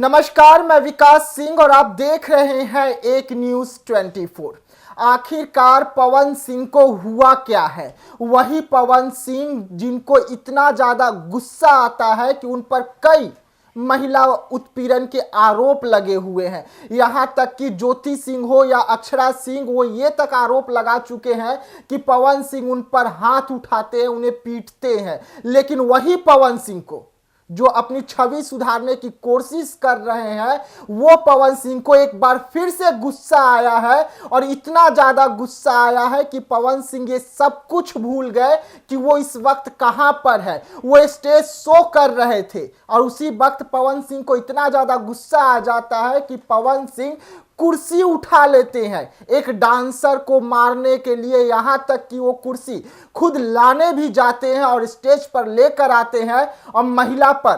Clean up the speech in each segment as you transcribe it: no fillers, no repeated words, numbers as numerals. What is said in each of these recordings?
नमस्कार, मैं विकास सिंह और आप देख रहे हैं एक न्यूज 24। आखिरकार पवन सिंह को हुआ क्या है? वही पवन सिंह जिनको इतना ज्यादा गुस्सा आता है कि उन पर कई महिला उत्पीड़न के आरोप लगे हुए हैं। यहां तक कि ज्योति सिंह हो या अक्षरा सिंह, वो ये तक आरोप लगा चुके हैं कि पवन सिंह उन पर हाथ उठाते हैं, उन्हें पीटते हैं। लेकिन वही पवन सिंह को जो अपनी छवि सुधारने की कोशिश कर रहे हैं, वो पवन सिंह को एक बार फिर से गुस्सा आया है। और इतना ज्यादा गुस्सा आया है कि पवन सिंह ये सब कुछ भूल गए कि वो इस वक्त कहां पर है। वो स्टेज शो कर रहे थे और उसी वक्त पवन सिंह को इतना ज्यादा गुस्सा आ जाता है कि पवन सिंह कुर्सी उठा लेते हैं एक डांसर को मारने के लिए। यहां तक कि वो कुर्सी खुद लाने भी जाते हैं और स्टेज पर लेकर आते हैं और महिला पर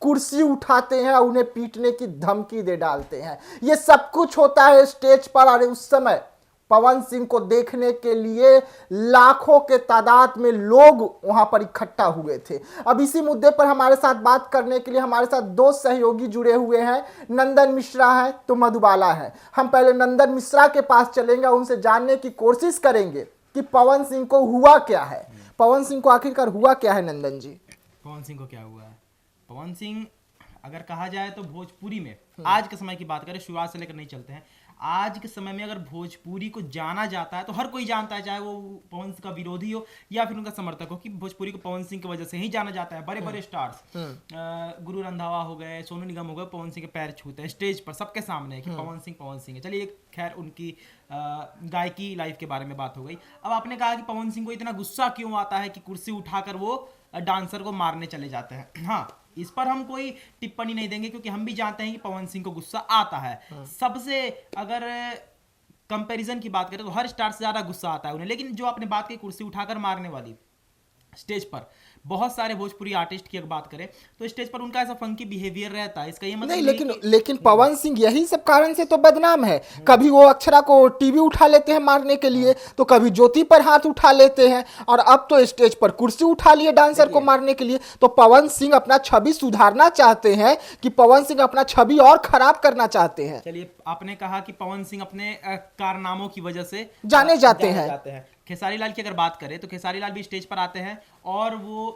कुर्सी उठाते हैं, उन्हें पीटने की धमकी दे डालते हैं। ये सब कुछ होता है स्टेज पर। और उस समय पवन सिंह को देखने के लिए लाखों के तादाद में लोग वहां पर इकट्ठा हुए थे। अब इसी मुद्दे पर हमारे साथ बात करने के लिए हमारे साथ दो सहयोगी जुड़े हुए हैं। नंदन मिश्रा है तो मधुबाला है। हम पहले नंदन मिश्रा के पास चलेंगे, उनसे जानने की कोशिश करेंगे कि पवन सिंह को हुआ क्या है। पवन सिंह को आखिरकार हुआ क्या है नंदन जी? पवन सिंह को क्या हुआ है? पवन सिंह अगर कहा जाए तो भोजपुरी में आज के समय की बात करें, शुरुआत से लेकर नहीं चलते हैं, आज के समय में अगर भोजपुरी को जाना जाता है तो हर कोई जानता है, चाहे वो पवन सिंह का विरोधी हो या फिर उनका समर्थक हो, कि भोजपुरी को पवन सिंह की वजह से ही जाना जाता है। बड़े बड़े स्टार्स गुरु रंधावा हो गए, सोनू निगम हो गए, पवन सिंह के पैर छूते हैं स्टेज पर सबके सामने कि पवन सिंह है। चलिए, खैर उनकी गायकी लाइफ के बारे में बात हो गई। अब आपने कहा कि पवन सिंह को इतना गुस्सा क्यों आता है कि कुर्सी उठाकर वो डांसर को मारने चले जाते हैं। हाँ, इस पर हम कोई टिप्पणी नहीं देंगे क्योंकि हम भी जानते हैं कि पवन सिंह को गुस्सा आता है। सबसे अगर कंपैरिजन की बात करें तो हर स्टार से ज्यादा गुस्सा आता है उन्हें। लेकिन जो आपने बात की कुर्सी उठाकर मारने वाली, स्टेज पर बहुत सारे भोजपुरी आर्टिस्ट की अगर बात करें तो स्टेज पर उनका ऐसा फंकी बिहेवियर रहता है। इसका ये मतलब नहीं, लेकिन पवन सिंह यही सब कारण से तो बदनाम है। कभी वो अक्षरा को टीवी उठा लेते हैं मारने के लिए, तो कभी ज्योति पर हाथ उठा लेते हैं, और अब तो स्टेज पर कुर्सी उठा लिए डांसर को मारने के लिए। तो पवन सिंह अपना छवि सुधारना चाहते हैं कि पवन सिंह अपना छवि और खराब करना चाहते हैं? चलिए, आपने कहा कि पवन सिंह अपने कारनामों की वजह से जाने जाते हैं। खेसारी लाल की अगर बात करें तो खेसारी लाल भी स्टेज पर आते हैं और वो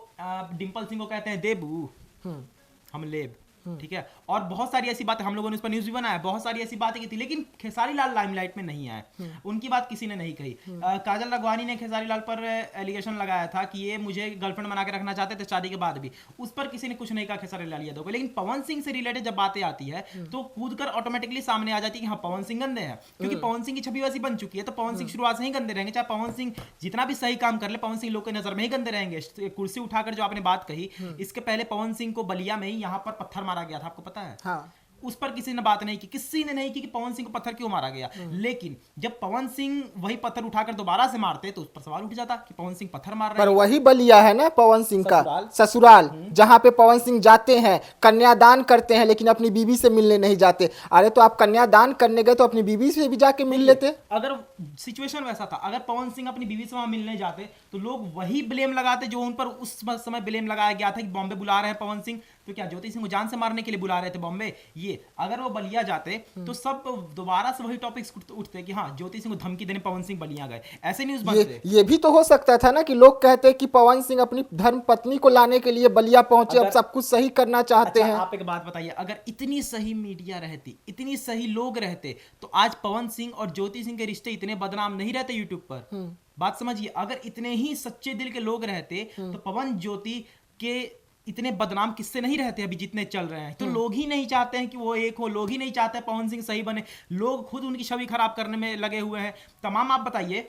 डिंपल सिंह को कहते हैं देबू, हम लेब, ठीक है। और बहुत सारी ऐसी बातें, हम लोगों ने उस पर न्यूज भी बनाया, बहुत सारी ऐसी बातें की थी, लेकिन खेसारी लाल लाइमलाइट में नहीं आए। उनकी बात किसी ने नहीं कही। काजल राघवानी ने खेसारी लाल पर एलिगेशन लगाया था कि ये मुझे गर्लफ्रेंड बना के रखना चाहते थे शादी के बाद भी, उस पर किसी ने कुछ नहीं कहा खेसारी लाल यादव को। लेकिन पवन सिंह से रिलेटेड जब बातें आती है तो कूद कर ऑटोमेटिकली सामने आ जाती है कि हाँ, पवन सिंह गंदे हैं, क्योंकि पवन सिंह की छवि वैसी बन चुकी है। तो पवन सिंह शुरुआत से ही गंदे रहेंगे, चाहे पवन सिंह जितना भी सही काम कर ले, पवन सिंह लोग की नजर में ही गंदे रहेंगे। कुर्सी उठाकर जो आपने बात कही, इसके पहले पवन सिंह को बलिया में ही यहाँ पर पत्थर मारा गया था, आपको पता है? हाँ। उस पर किसी ने बात नहीं की, किसी ने नहीं की कि पवन सिंह को पत्थर क्यों मारा गया। लेकिन जब पवन सिंह वही पत्थर उठाकर दोबारा से मारते तो उस पर सवाल उठ जाता कि पवन सिंह पत्थर मार रहे हैं। पर वही बलिया है ना पवन सिंह का ससुराल, जहां पे पवन सिंह जाते हैं, कन्यादान करते हैं, लेकिन अपनी बीवी से मिलने नहीं जाते। अरे तो आप कन्यादान करने गए तो अपनी बीवी से भी जाके मिल लेते। अगर सिचुएशन वैसा था, अगर पवन सिंह अपनी बीवी से वहां मिलने जाते तो लोग वही ब्लेम लगाते जो उन पर उस समय ब्लेम लगाया गया था कि बॉम्बे बुला रहे हैं पवन सिंह, तो क्या ज्योति सिंह को जान से मारने के लिए बुला रहे थे बॉम्बे? ये अगर वो बलिया जाते तो सब दोबारा से वही टॉपिक्स उठते कि हाँ, ज्योति सिंह को धमकी देने पवन सिंह बलिया गए, ऐसे न्यूज़ बनते। ये भी तो हो सकता था ना कि लोग कहते कि पवन सिंह अपनी धर्म पत्नी को लाने के लिए बलिया पहुंचे, अब सब कुछ सही करना चाहते हैं। आप एक बात बताइए, अगर इतनी सही मीडिया रहती, इतनी सही लोग रहते, तो आज पवन सिंह और ज्योति सिंह के रिश्ते इतने बदनाम नहीं रहते यूट्यूब पर। बात समझिए, अगर इतने ही सच्चे दिल के लोग रहते तो पवन ज्योति के इतने बदनाम किससे नहीं रहते अभी जितने चल रहे हैं। तो लोग ही नहीं चाहते हैं कि वो एक हो, लोग ही नहीं चाहते हैं पवन सिंह सही बने, लोग खुद उनकी छवि खराब करने में लगे हुए हैं तमाम। आप बताइए,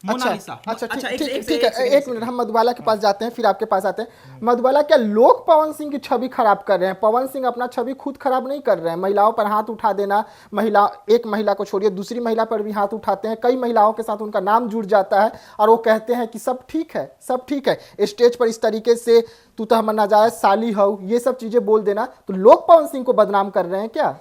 अच्छा, ठीक है, एक मिनट, हम मधुबाला के पास जाते हैं, फिर आपके पास आते हैं। मधुबाला, क्या लोग पवन सिंह की छवि खराब कर रहे हैं? पवन सिंह अपना छवि खुद खराब नहीं कर रहे हैं। महिलाओं पर हाथ उठा देना, एक महिला को छोड़िए दूसरी महिला पर भी हाथ उठाते हैं, कई महिलाओं के साथ उनका नाम जुड़ जाता है और वो कहते हैं कि सब ठीक है, सब ठीक है। स्टेज पर इस तरीके से तू तो हम नाजायज साली हो, ये सब चीजें बोल देना, तो लोग पवन सिंह को बदनाम कर रहे हैं क्या?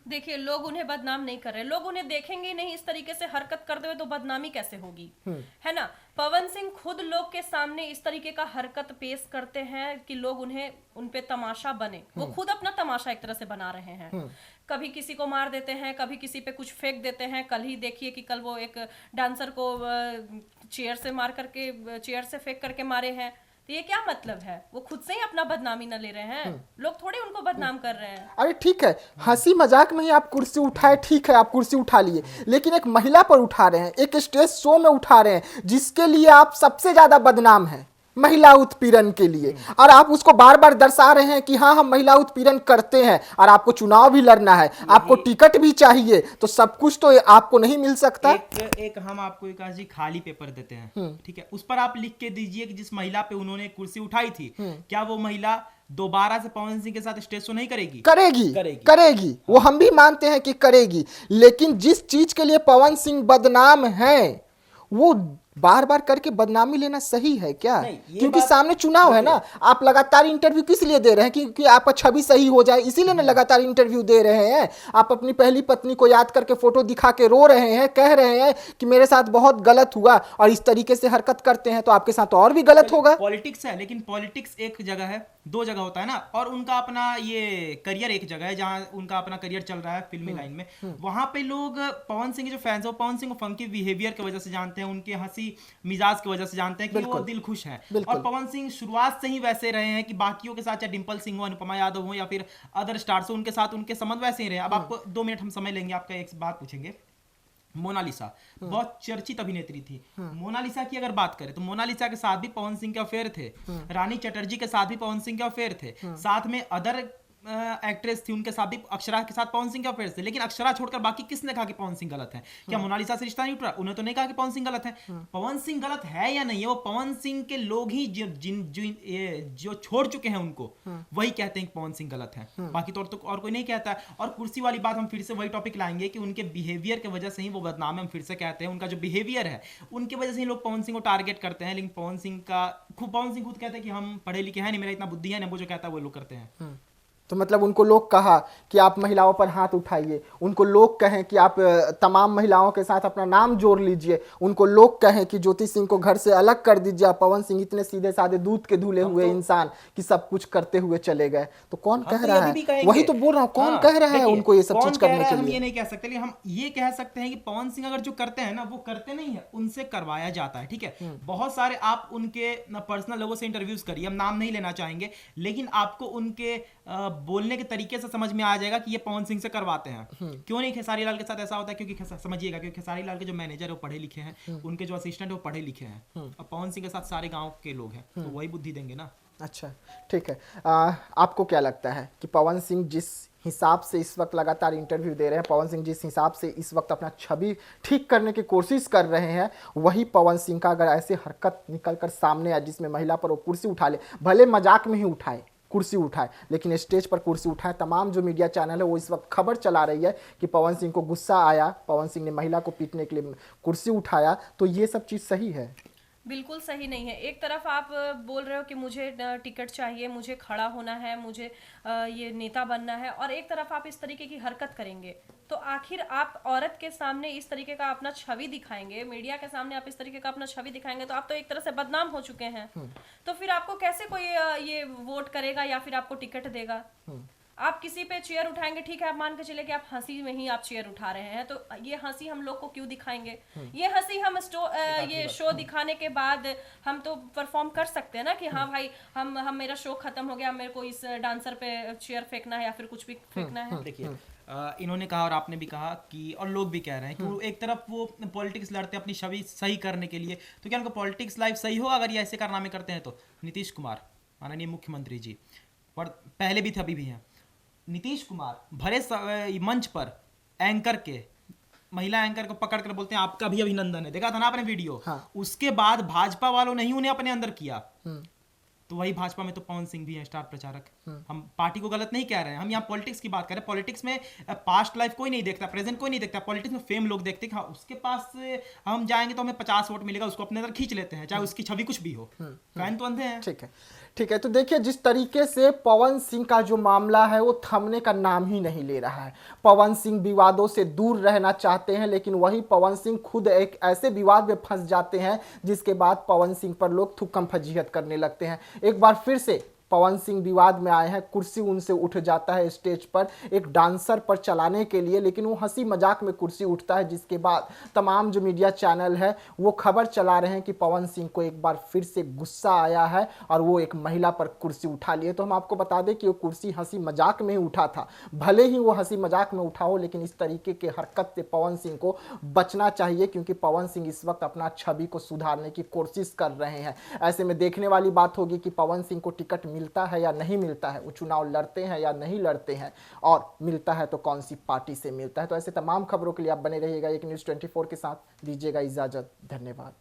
देखिए, लोग उन्हें बदनाम नहीं कर रहे, लोग उन्हें देखेंगे ही नहीं इस तरीके से हरकत करते हुए, तो बदनामी कैसे होगी, है ना। पवन सिंह खुद लोग के सामने इस तरीके का हरकत पेश करते हैं कि लोग उन्हें उन पे तमाशा बने, वो खुद अपना तमाशा एक तरह से बना रहे हैं। कभी किसी को मार देते हैं, कभी किसी पे कुछ फेंक देते हैं। कल ही देखिए कि कल वो एक डांसर को चेयर से मार करके, चेयर से फेंक करके मारे हैं। तो ये क्या मतलब है, वो खुद से ही अपना बदनामी न ले रहे हैं, लोग थोड़े उनको बदनाम कर रहे हैं। अरे ठीक है, हंसी मजाक में ही आप कुर्सी उठाए, ठीक है आप कुर्सी उठा लिए, लेकिन एक महिला पर उठा रहे हैं, एक स्टेज शो में उठा रहे हैं जिसके लिए आप सबसे ज्यादा बदनाम हैं, महिला उत्पीड़न के लिए, और आप उसको बार बार दर्शा रहे हैं कि हाँ हम महिला उत्पीड़न करते हैं, और आपको चुनाव भी लड़ना है, आपको टिकट भी चाहिए, तो सब कुछ तो आपको नहीं मिल सकता। एक हम आपको विकास जी खाली पेपर देते हैं, ठीक है, उस पर आप लिख के दीजिए कि जिस महिला पे उन्होंने कुर्सी उठाई थी, क्या वो महिला दोबारा से पवन सिंह के साथ स्टेज शो नहीं करेगी? करेगी। वो हम भी मानते हैं कि करेगी, लेकिन जिस चीज के लिए पवन सिंह बदनाम है वो बार बार करके बदनामी लेना सही है क्या? क्योंकि सामने चुनाव है ना, आप लगातार इंटरव्यू किस लिए दे रहे हैं? क्योंकि आपका छवि सही हो जाए, इसीलिए ना लगातार इंटरव्यू दे रहे हैं। आप अपनी पहली पत्नी को याद करके फोटो दिखा के रो रहे हैं, कह रहे हैं कि मेरे साथ बहुत गलत हुआ, और इस तरीके से हरकत करते हैं तो आपके साथ और भी गलत होगा। पॉलिटिक्स है, लेकिन पॉलिटिक्स एक जगह है, दो जगह होता है ना, और उनका अपना ये करियर एक जगह है जहां उनका अपना करियर चल रहा है फिल्मी लाइन में। वहां पे लोग पवन सिंह के जो फैंस है, पवन सिंह को फंकी बिहेवियर की वजह से जानते हैं, उनके हंसी मिजाज की वजह से जानते हैं कि वो दिल खुश है। और पवन सिंह शुरुआत से ही वैसे रहे हैं कि बाकियों के साथ, चाहे डिंपल सिंह हो, अनुपमा यादव हो, या फिर अदर स्टार्स हो, उनके साथ उनके संबंध वैसे ही रहे। अब आपको 2 मिनट हम समय लेंगे, आपका एक बात पूछेंगे। मोनालिसा बहुत चर्चित अभिनेत्री थी। मोनालिसा की अगर बात करें तो मोनालिसा के साथ भी पवन सिंह के अफेयर थे, रानी चटर्जी के साथ भी पवन सिंह के अफेयर थे, साथ में अदर एक्ट्रेस थी उनके साथ भी, अक्षरा के साथ पवन सिंह के अफेयर थे। लेकिन अक्षरा छोड़कर बाकी किसने कहा कि पवन सिंह गलत है? क्या मोनालिसा से रिश्ता नहीं उठ रहा? उन्होंने तो नहीं कहा कि पवन सिंह गलत है। पवन सिंह गलत है या नहीं है, वो पवन सिंह के लोग ही जो छोड़ चुके हैं उनको, वही कहते हैं कि पवन सिंह गलत है, बाकी तो और कोई नहीं कहता है। और कुर्सी वाली बात हम फिर से वही टॉपिक लाएंगे कि उनके बिहेवियर की वजह से ही वो बदनाम है। हम फिर से कहते हैं उनका जो बिहेवियर है उनकी वजह से ही लोग पवन सिंह को टारगेट करते हैं। लेकिन पवन सिंह खुद कहते हैं कि हम पढ़े लिखे हैं नहीं, मेरा इतना बुद्धि है नहीं, वो जो कहता है वो लोग करते हैं। तो मतलब उनको लोग कहा कि आप महिलाओं पर हाथ उठाइए, उनको लोग कहें कि आप तमाम महिलाओं के साथ अपना नाम जोड़ लीजिए, उनको लोग कहें कि ज्योति सिंह को घर से अलग कर दीजिए, पवन सिंह इतने सीधे साधे दूध के धुले हुए इंसान कि सब कुछ करते हुए चले गए। तो कौन कह रहा है? वही तो बोल रहा हूँ, कौन कह रहा है उनको ये सब चीज करने के लिए? हम ये नहीं कह सकते, लेकिन हम ये कह सकते हैं कि पवन सिंह अगर जो करते हैं ना, वो करते नहीं है, उनसे करवाया जाता है। ठीक है, बहुत सारे आप उनके पर्सनल लोगों से इंटरव्यूज करिए, हम नाम नहीं लेना चाहेंगे, लेकिन आपको उनके बोलने के तरीके से समझ में आ जाएगा कि ये पवन सिंह से करवाते हैं। क्यों नहीं खेसारी लाल के साथ ऐसा होता है? क्योंकि समझिएगा, क्योंकि खेसारी लाल के जो मैनेजर है वो पढ़े लिखे हैं, उनके जो असिस्टेंट है वो पढ़े लिखे हैं, और पवन सिंह के साथ सारे गांव के लोग हैं, तो वही बुद्धि देंगे ना। अच्छा ठीक है, आपको क्या लगता है कि पवन सिंह जिस हिसाब से इस वक्त लगातार इंटरव्यू दे रहे हैं, पवन सिंह जिस हिसाब से इस वक्त अपना छवि ठीक करने की कोशिश कर रहे हैं, वही पवन सिंह का अगर ऐसे हरकत निकल कर सामने आए जिसमें महिला पर वो कुर्सी उठा ले, भले मजाक में ही उठाए, कुर्सी उठाए, लेकिन स्टेज पर कुर्सी उठाए, तमाम जो मीडिया चैनल है वो इस वक्त खबर चला रही है कि पवन सिंह को गुस्सा आया, पवन सिंह ने महिला को पीटने के लिए कुर्सी उठाया, तो ये सब चीज़ सही है? बिल्कुल सही नहीं है। एक तरफ आप बोल रहे हो कि मुझे टिकट चाहिए, मुझे खड़ा होना है, मुझे ये नेता बनना है, और एक तरफ आप इस तरीके की हरकत करेंगे, तो आखिर आप औरत के सामने इस तरीके का अपना छवि दिखाएंगे, मीडिया के सामने आप इस तरीके का अपना छवि दिखाएंगे, तो आप तो एक तरह से बदनाम हो चुके हैं। तो फिर आपको कैसे कोई ये वोट करेगा या फिर आपको टिकट देगा? आप किसी पे चेयर उठाएंगे, ठीक है, आप मान के चले कि आप हंसी में ही आप चेयर उठा रहे हैं, तो ये हंसी हम लोग को क्यों दिखाएंगे? ये हंसी हम ये शो दिखाने के बाद हम तो परफॉर्म कर सकते हैं ना कि हाँ भाई, हम मेरा शो खत्म हो गया, मेरे को इस डांसर पे चेयर फेंकना है या फिर कुछ भी फेंकना है। देखिए, इन्होंने कहा और आपने भी कहा कि, और लोग भी कह रहे हैं कि एक तरफ वो पॉलिटिक्स लड़ते हैं अपनी छवि सही करने के लिए, तो क्या उनका पॉलिटिक्स लाइफ सही हो अगर ये ऐसे कारनामे करते हैं? तो नीतीश कुमार माननीय मुख्यमंत्री जी, और पहले भी थे अभी भी हैं, नीतीश कुमार भरे मंच पर एंकर के, महिला एंकर को पकड़ कर बोलते हैं आपका भी अभिनंदन है, देखा था ना आपने वीडियो? हाँ। उसके बाद भाजपा वालों ने ही उन्हें अपने अंदर किया, तो वही भाजपा में तो पवन सिंह भी है स्टार प्रचारक। हम पार्टी को गलत नहीं कह रहे हैं, हम यहाँ पॉलिटिक्स की बात कर रहे हैं। पॉलिटिक्स में पास्ट लाइफ कोई नहीं देखता, प्रेजेंट कोई नहीं देखता, पॉलिटिक्स में फेम लोग देखते हैं। हाँ, उसके पास हम जाएंगे तो हमें 50 वोट मिलेगा, उसको अपने अंदर खींच लेते हैं, चाहे उसकी छवि कुछ भी हो। फैन तो अंधे हैं। ठीक है। तो देखिए, जिस तरीके से पवन सिंह का जो मामला है वो थमने का नाम ही नहीं ले रहा है। पवन सिंह विवादों से दूर रहना चाहते हैं, लेकिन वही पवन सिंह खुद एक ऐसे विवाद में फंस जाते हैं जिसके बाद पवन सिंह पर लोग थुक्कम फजीहत करने लगते हैं। एक बार फिर से पवन सिंह विवाद में आए हैं, कुर्सी उनसे उठ जाता है स्टेज पर एक डांसर पर चलाने के लिए, लेकिन वो हंसी मजाक में कुर्सी उठता है, जिसके बाद तमाम जो मीडिया चैनल है वो खबर चला रहे हैं कि पवन सिंह को एक बार फिर से गुस्सा आया है और वो एक महिला पर कुर्सी उठा लिए। तो हम आपको बता दें कि वो कुर्सी हंसी मजाक में ही उठा था, भले ही वो हंसी मजाक में उठा हो, लेकिन इस तरीके के हरकत से पवन सिंह को बचना चाहिए, क्योंकि पवन सिंह इस वक्त अपना छवि को सुधारने की कोशिश कर रहे हैं। ऐसे में देखने वाली बात होगी कि पवन सिंह को टिकट मिलता है या नहीं मिलता है, वो चुनाव लड़ते हैं या नहीं लड़ते हैं, और मिलता है तो कौन सी पार्टी से मिलता है। तो ऐसे तमाम खबरों के लिए आप बने रहिएगा एक न्यूज़ 24 के साथ। दीजिएगा इजाजत, धन्यवाद।